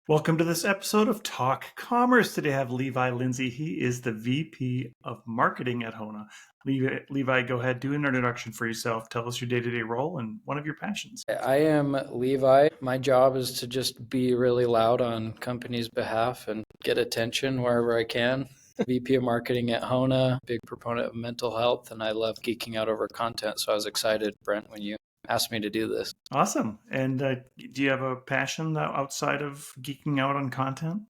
Welcome to this episode of Talk Commerce. Today I have Levi Lindsay. He is the VP of Marketing at Hona. Levi, go ahead, do an introduction for yourself. Tell us your day-to-day role and one of your passions. I am Levi. My job is to just be really loud on company's behalf and get attention wherever I can. VP of Marketing at Hona, big proponent of mental health, and I love geeking out over content. So I was excited, Brent, when you asked me to do this. Awesome. And do you have a passion outside of geeking out on content?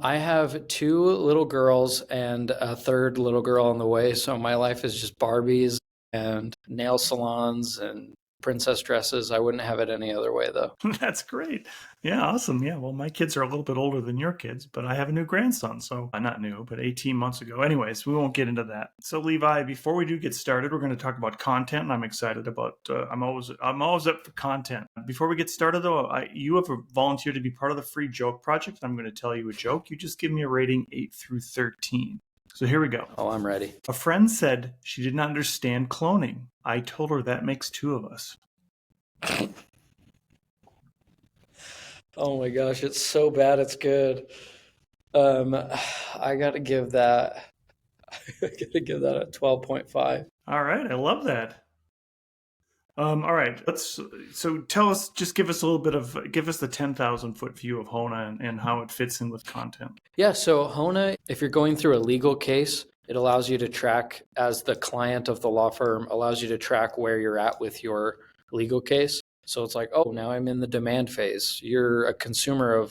I have two little girls and a third little girl on the way. So my life is just Barbies and nail salons and princess dresses. I wouldn't have it any other way, though. That's great. Yeah, awesome. Yeah, well, my kids are a little bit older than your kids, but I have a new grandson. So not new, but 18 months ago. Anyways, we won't get into that. So Levi, before we do get started, we're going to talk about content. And I'm excited about, I'm always up for content. Before we get started though, you have volunteered to be part of the free joke project. I'm going to tell you a joke. You just give me a rating 8 through 13. So here we go. Oh, I'm ready. A friend said she did not understand cloning. I told her that makes two of us. Oh my gosh, it's so bad it's good. I gotta give that I gotta give that a 12.5. All right, I love that. All right, so tell us, just give us the 10,000 foot view of Hona and how it fits in with content. Yeah, so Hona, if you're going through a legal case, it allows you to track, as the client of the law firm, allows you to track where you're at with your legal case. So it's like, oh, now I'm in the demand phase. You're a consumer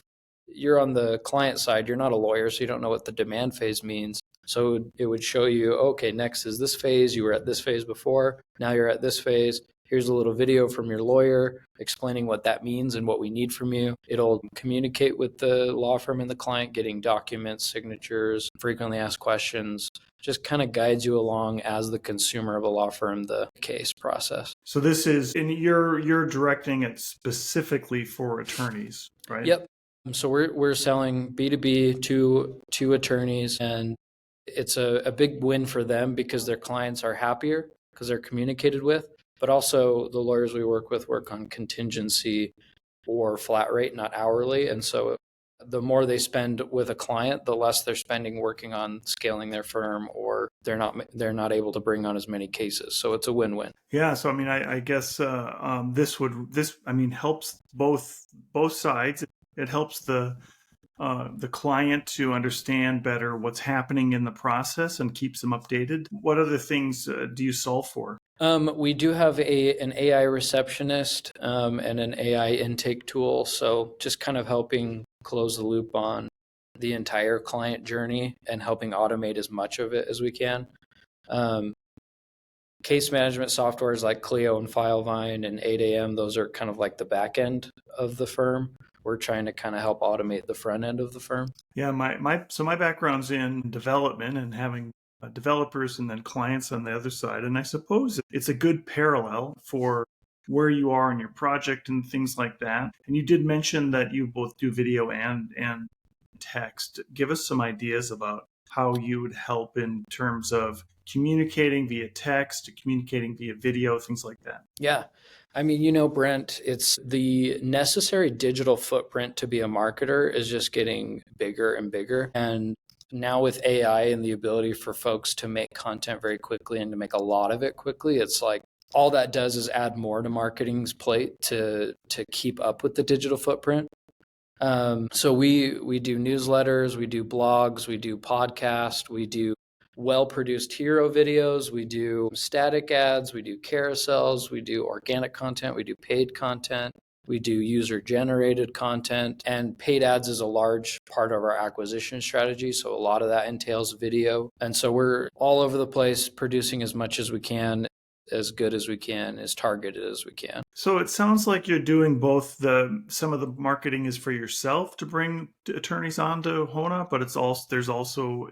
you're on the client side. You're not a lawyer, so you don't know what the demand phase means. So it would show you, okay, next is this phase. You were at this phase before. Now you're at this phase. Here's a little video from your lawyer explaining what that means and what we need from you. It'll communicate with the law firm and the client, getting documents, signatures, frequently asked questions, just kind of guides you along as the consumer of a law firm, the case process. So this is, and you're directing it specifically for attorneys, right? Yep. So we're selling B2B to attorneys, and it's a big win for them because their clients are happier because they're communicated with. But also the lawyers we work with work on contingency or flat rate, not hourly. And so the more they spend with a client, the less they're spending working on scaling their firm, or they're not able to bring on as many cases. So it's a win-win. Yeah. So I mean, I guess this helps both sides. It helps the client to understand better what's happening in the process and keeps them updated. What other things do you solve for? We do have an AI receptionist and an AI intake tool. So just kind of helping close the loop on the entire client journey and helping automate as much of it as we can. Case management softwares like Clio and Filevine and 8am, those are kind of like the back end of the firm. We're trying to kind of help automate the front end of the firm. Yeah, my background's in development and having developers and then clients on the other side. And I suppose it's a good parallel for where you are in your project and things like that. And you did mention that you both do video and text. Give us some ideas about how you would help in terms of communicating via text, communicating via video, things like that. Yeah. I mean, Brent, it's the necessary digital footprint to be a marketer is just getting bigger and bigger. And now with AI and the ability for folks to make content very quickly and to make a lot of it quickly, it's like all that does is add more to marketing's plate to keep up with the digital footprint. So we do newsletters, we do blogs, we do podcasts, we do well-produced hero videos, we do static ads, we do carousels, we do organic content, we do paid content, we do user-generated content, and paid ads is a large part of our acquisition strategy. So a lot of that entails video. And so we're all over the place producing as much as we can, as good as we can, as targeted as we can. So it sounds like you're doing both. Some of the marketing is for yourself to bring attorneys onto Hona, but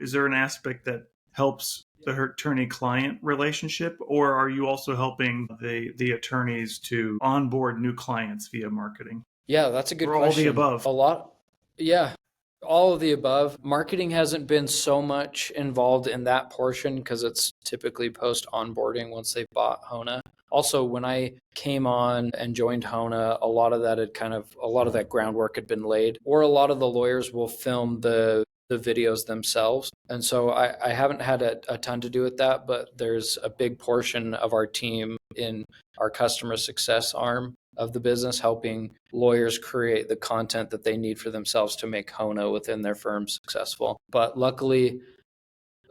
is there an aspect that helps the attorney-client relationship, or are you also helping the attorneys to onboard new clients via marketing? Yeah, that's a good or question. all the above? A lot. Yeah. All of the above. Marketing hasn't been so much involved in that portion because it's typically post onboarding once they've bought Hona. Also, when I came on and joined Hona, a lot of that groundwork had been laid, or a lot of the lawyers will film the videos themselves. And so I haven't had a ton to do with that, but there's a big portion of our team in our customer success arm of the business, helping lawyers create the content that they need for themselves to make Hona within their firm successful. But luckily,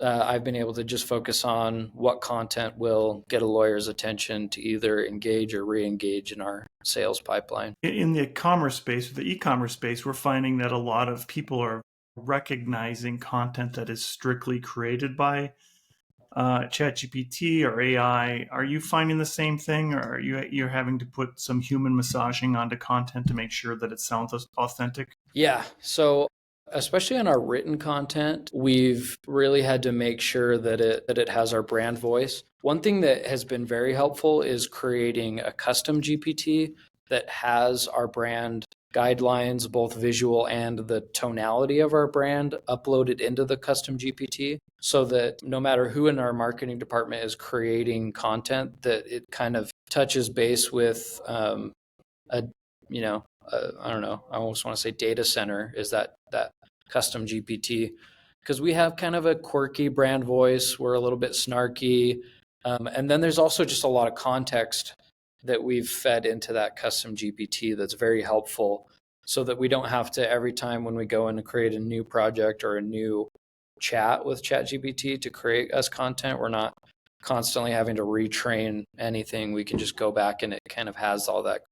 I've been able to just focus on what content will get a lawyer's attention to either engage or re-engage in our sales pipeline. In the commerce space, or the e-commerce space, we're finding that a lot of people are recognizing content that is strictly created by ChatGPT or AI. Are you finding the same thing, or are you're having to put some human massaging onto content to make sure that it sounds authentic? Yeah. So especially on our written content, we've really had to make sure that it has our brand voice. One thing that has been very helpful is creating a custom GPT that has our brand guidelines, both visual and the tonality of our brand, uploaded into the custom GPT, so that no matter who in our marketing department is creating content, that it kind of touches base with a I don't know, I almost want to say data center is that custom GPT, because we have kind of a quirky brand voice. We're a little bit snarky. And then there's also just a lot of context that we've fed into that custom GPT that's very helpful, so that we don't have to, every time when we go in to create a new project or a new chat with ChatGPT to create us content, we're not constantly having to retrain anything. We can just go back and it kind of has all that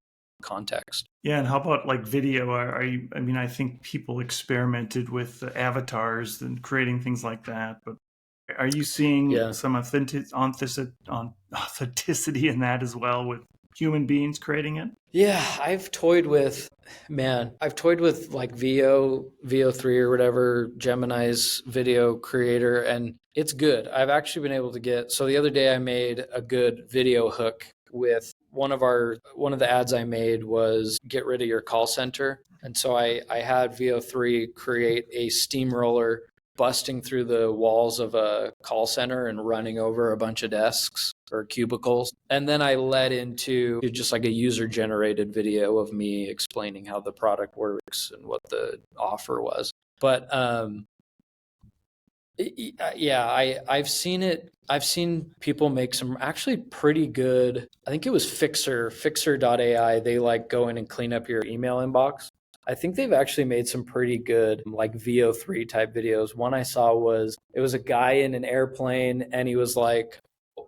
context. Yeah, and how about like video? Are you? I mean, I think people experimented with the avatars and creating things like that, but are you seeing Yeah. some authenticity in that as well, with human beings creating it? Yeah, I've toyed with like VO3 or whatever, Gemini's video creator, and it's good. I've actually been able to so the other day I made a good video hook with one of the ads I made was get rid of your call center. And so I had VO3 create a steamroller busting through the walls of a call center and running over a bunch of desks or cubicles. And then I led into just like a user generated video of me explaining how the product works and what the offer was. But yeah, I've seen it. I've seen people make some actually pretty good. I think it was Fixer.ai. They like go in and clean up your email inbox. I think they've actually made some pretty good like VO3 type videos. One I saw was it was a guy in an airplane and he was like,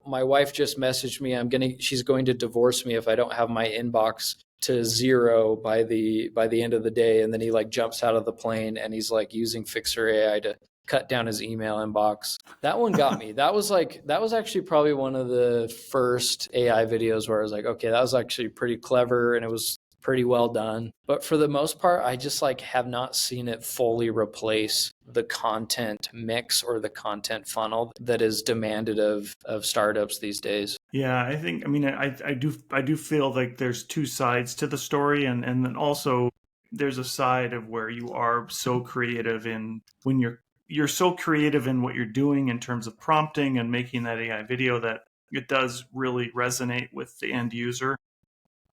my wife just messaged me. She's going to divorce me if I don't have my inbox to zero by the end of the day. And then he like jumps out of the plane and he's like using Fixer AI to cut down his email inbox. That one got me. That was actually probably one of the first AI videos where I was like, okay, that was actually pretty clever and it was pretty well done. But for the most part, I just like have not seen it fully replace the content mix or the content funnel that is demanded of startups these days. Yeah, I mean, I do feel like there's two sides to the story, and then also there's a side of where you are so creative in when you're so creative in what you're doing in terms of prompting and making that AI video that it does really resonate with the end user.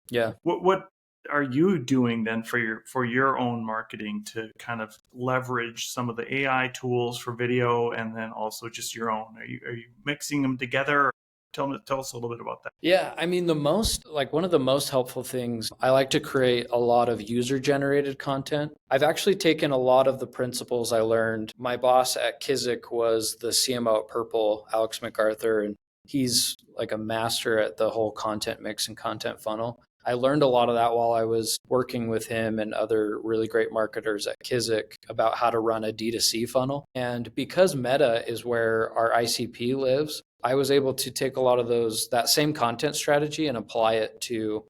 Yeah. What are you doing then for your own marketing to kind of leverage some of the AI tools for video, and then also just your own? Are you mixing them together? Tell us a little bit about that. Yeah, I mean, one of the most helpful things, I like to create a lot of user generated content. I've actually taken a lot of the principles I learned. My boss at Kizik was the CMO at Purple, Alex MacArthur, and he's like a master at the whole content mix and content funnel. I learned a lot of that while I was working with him and other really great marketers at Kizik about how to run a D2C funnel. And because Meta is where our ICP lives, I was able to take a lot of that same content strategy and apply it to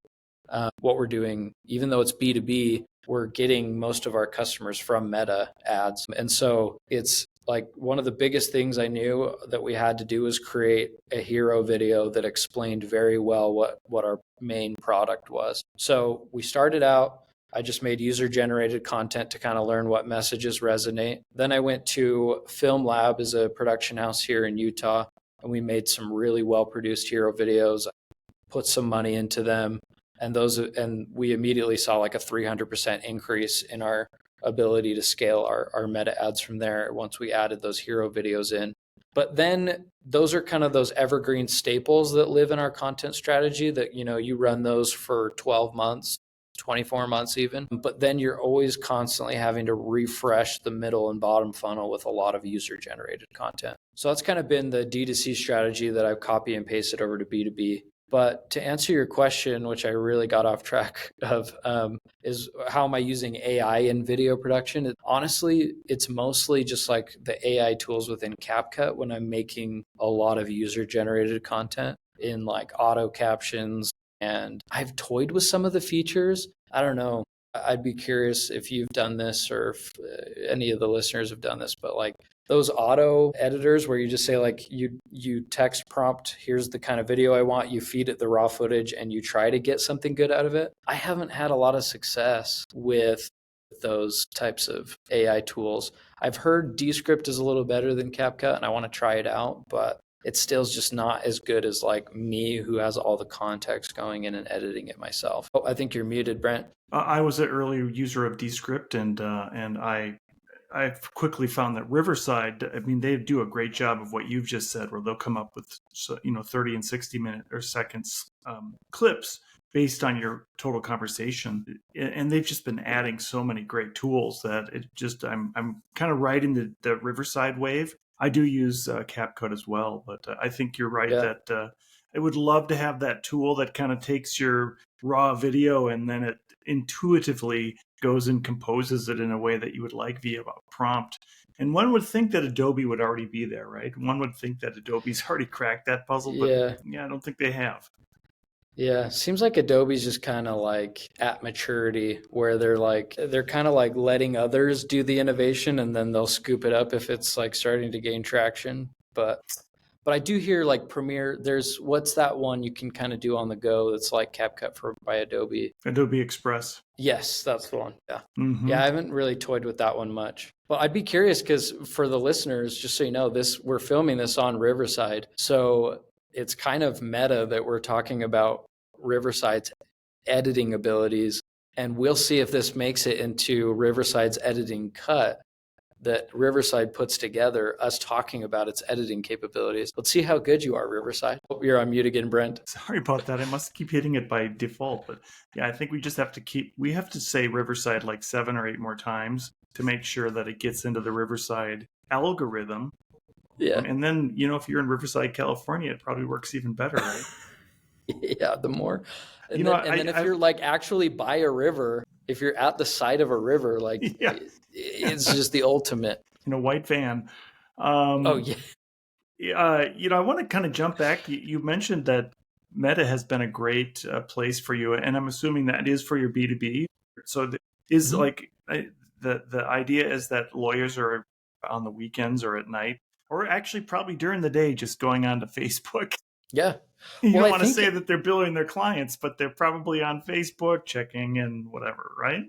what we're doing. Even though it's B2B, we're getting most of our customers from Meta ads. And so it's like one of the biggest things I knew that we had to do was create a hero video that explained very well what our main product was. So we started out I just made user generated content to kind of learn what messages resonate. Then I went to Film Lab, as a production house here in Utah, and we made some really well produced hero videos, put some money into them. And we immediately saw like a 300% increase in our ability to scale our meta ads from there once we added those hero videos in. But then those are kind of those evergreen staples that live in our content strategy that, you run those for 12 months, 24 months even. But then you're always constantly having to refresh the middle and bottom funnel with a lot of user generated content. So that's kind of been the D2C strategy that I've copy and pasted over to B2B. But to answer your question, which I really got off track of, is how am I using AI in video production? Honestly, it's mostly just like the AI tools within CapCut when I'm making a lot of user-generated content in like auto captions. And I've toyed with some of the features. I don't know. I'd be curious if you've done this or if any of the listeners have done this, but like those auto editors where you just say like you text prompt, here's the kind of video I want, you feed it the raw footage and you try to get something good out of it. I haven't had a lot of success with those types of AI tools. I've heard Descript is a little better than CapCut and I want to try it out, but it still is just not as good as like me who has all the context going in and editing it myself. Oh, I think you're muted, Brent. I was an early user of Descript, and I've quickly found that Riverside, I mean, they do a great job of what you've just said, where they'll come up with 30 and 60-minute or seconds clips based on your total conversation, and they've just been adding so many great tools that it just I'm kind of riding the Riverside wave. I do use CapCut as well, but I think you're right that I would love to have that tool that kind of takes your raw video and then it intuitively goes and composes it in a way that you would like via a prompt. And one would think that Adobe would already be there, right? One would think that Adobe's already cracked that puzzle, but I don't think they have. Yeah, seems like Adobe's just kind of like at maturity where they're kind of like letting others do the innovation and then they'll scoop it up if it's like starting to gain traction. But I do hear like Premiere, what's that one you can kind of do on the go that's like CapCut by Adobe? Adobe Express. Yes, that's the one. Yeah. Mm-hmm. Yeah, I haven't really toyed with that one much. But I'd be curious because for the listeners, just so you know, we're filming this on Riverside. So it's kind of meta that we're talking about Riverside's editing abilities. And we'll see if this makes it into Riverside's editing cut that Riverside puts together, us talking about its editing capabilities. Let's see how good you are, Riverside. Oh, you're on mute again, Brent. Sorry about that. I must keep hitting it by default. But yeah, I think we just have to say Riverside like 7 or 8 more times to make sure that it gets into the Riverside algorithm. Yeah. And then, if you're in Riverside, California, it probably works even better, right? Yeah, the more. And then if you're like actually by a river, if you're at the side of a river, like it's just the ultimate. White van. Oh, yeah. I want to kind of jump back. You mentioned that Meta has been a great place for you, and I'm assuming that is for your B2B. So like the idea is that lawyers are on the weekends or at night, or actually probably during the day, just going on to Facebook. Yeah. You don't want to say that they're billing their clients, but they're probably on Facebook checking and whatever, right?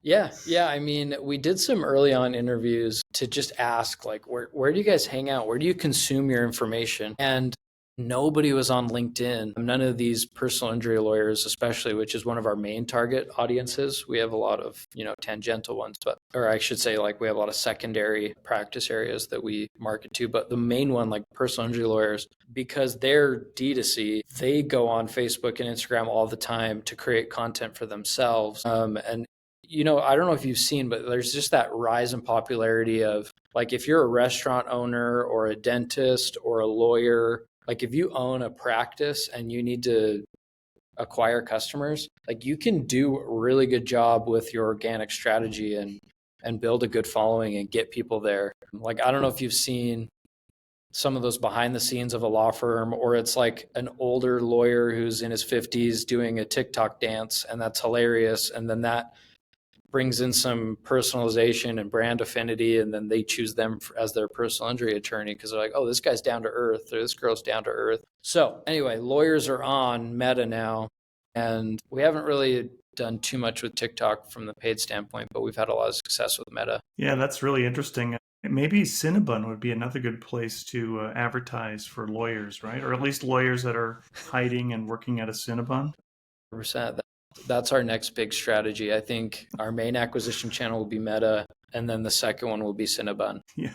Yeah. Yeah. I mean, we did some early on interviews to just ask, like, where do you guys hang out? Where do you consume your information? And nobody was on LinkedIn. None of these personal injury lawyers, especially, which is one of our main target audiences. We have a lot of, tangential ones, or I should say, like, we have a lot of secondary practice areas that we market to. But the main one, like personal injury lawyers, because they're D2C, they go on Facebook and Instagram all the time to create content for themselves. And I don't know if you've seen, but there's just that rise in popularity of, like, if you're a restaurant owner or a dentist or a lawyer, like if you own a practice and you need to acquire customers, like you can do a really good job with your organic strategy and build a good following and get people there. Like, I don't know if you've seen some of those behind the scenes of a law firm, or it's like an older lawyer who's in his 50s doing a TikTok dance, and that's hilarious. And then that brings in some personalization and brand affinity, and then they choose them as their personal injury attorney because they're like, oh, this guy's down to earth, or this girl's down to earth. So anyway, lawyers are on Meta now, And we haven't really done too much with TikTok from the paid standpoint, but we've had a lot of success with Meta. Yeah, that's really interesting. Maybe Cinnabon would be another good place to advertise for lawyers, right? Or at least lawyers that are hiding and working at a Cinnabon. 100%. That's our next big strategy. I think our main acquisition channel will be Meta, and then the second one will be Cinnabon. Yeah,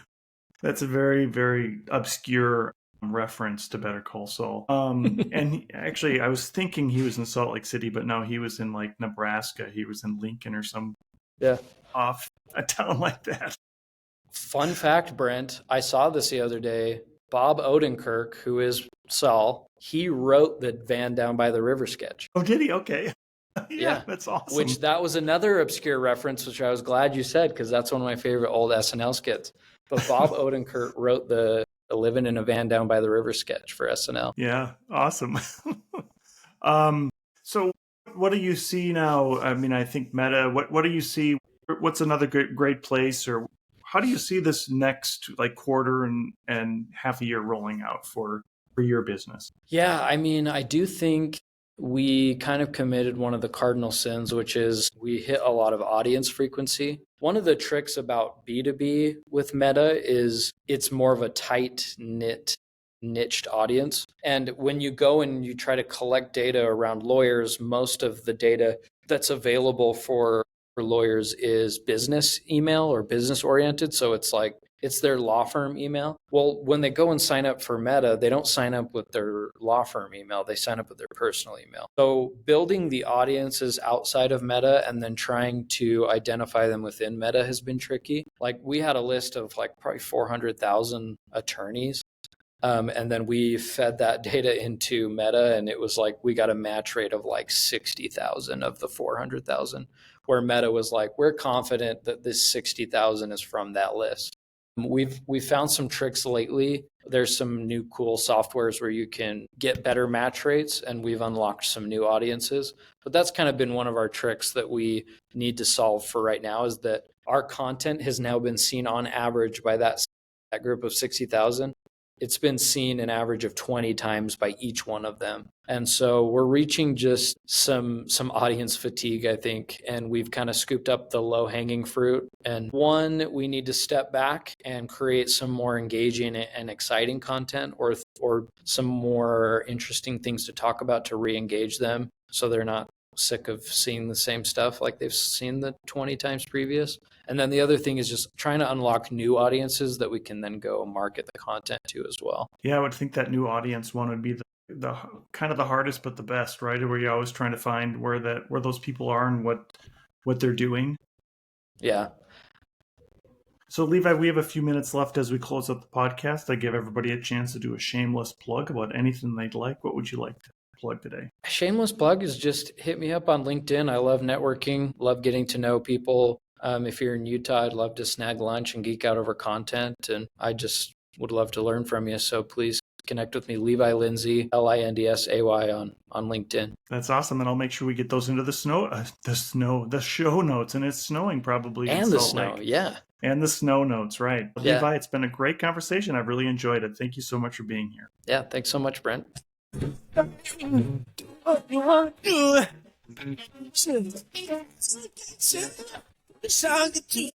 that's a very, very obscure reference to Better Call Saul. Actually, I was thinking he was in Salt Lake City, but no, he was in like Nebraska. He was in Lincoln or some off a town like that. Fun fact, Brent, I saw this the other day. Bob Odenkirk, who is Saul, he wrote the Van Down by the River sketch. Oh, did he? Okay. Yeah, that's awesome. Which that was another obscure reference, which I was glad you said, because that's one of my favorite old SNL skits. But Bob Odenkirk wrote the Living in a Van Down by the River sketch for SNL. Yeah, awesome. So what do you see now? I mean, I think Meta, what do you see? What's another great place, or how do you see this next like quarter and half a year rolling out for your business? Yeah, I mean, I do think we kind of committed one of the cardinal sins, which is we hit a lot of audience frequency. One of the tricks about B2B with Meta is it's more of a tight-knit, niched audience. And when you go and you try to collect data around lawyers, most of the data that's available for lawyers is business email or business oriented. So it's their law firm email. Well, when they go and sign up for Meta, they don't sign up with their law firm email. They sign up with their personal email. So building the audiences outside of Meta and then trying to identify them within Meta has been tricky. Like we had a list of like probably 400,000 attorneys. And then we fed that data into Meta, and it was like we got a match rate of like 60,000 of the 400,000, where Meta was like, we're confident that this 60,000 is from that list. We've found some tricks lately. There's some new cool softwares where you can get better match rates, and we've unlocked some new audiences. But that's kind of been one of our tricks that we need to solve for right now, is that our content has now been seen on average by that group of 60,000. It's been seen an average of 20 times by each one of them. And so we're reaching just some audience fatigue, I think, and we've kind of scooped up the low-hanging fruit. And one, we need to step back and create some more engaging and exciting content, or some more interesting things to talk about to re-engage them so they're not sick of seeing the same stuff like they've seen the 20 times previous. And then the other thing is just trying to unlock new audiences that we can then go market the content to as well. Yeah, I would think that new audience one would be the kind of the hardest but the best, right? Where you're always trying to find where those people are and what they're doing. Yeah. So Levi, we have a few minutes left as we close up the podcast. I give everybody a chance to do a shameless plug about anything they'd like. What would you like to plug today? A shameless plug is just hit me up on LinkedIn. I love networking, love getting to know people. If you're in Utah, I'd love to snag lunch and geek out over content. And I just would love to learn from you. So please connect with me, Levi Lindsay, Lindsay on LinkedIn. That's awesome. And I'll make sure we get those into the show notes. And it's snowing probably. And the snow, yeah. And the snow notes, right. Yeah. Levi, it's been a great conversation. I've really enjoyed it. Thank you so much for being here. Yeah, thanks so much, Brent. Resounding.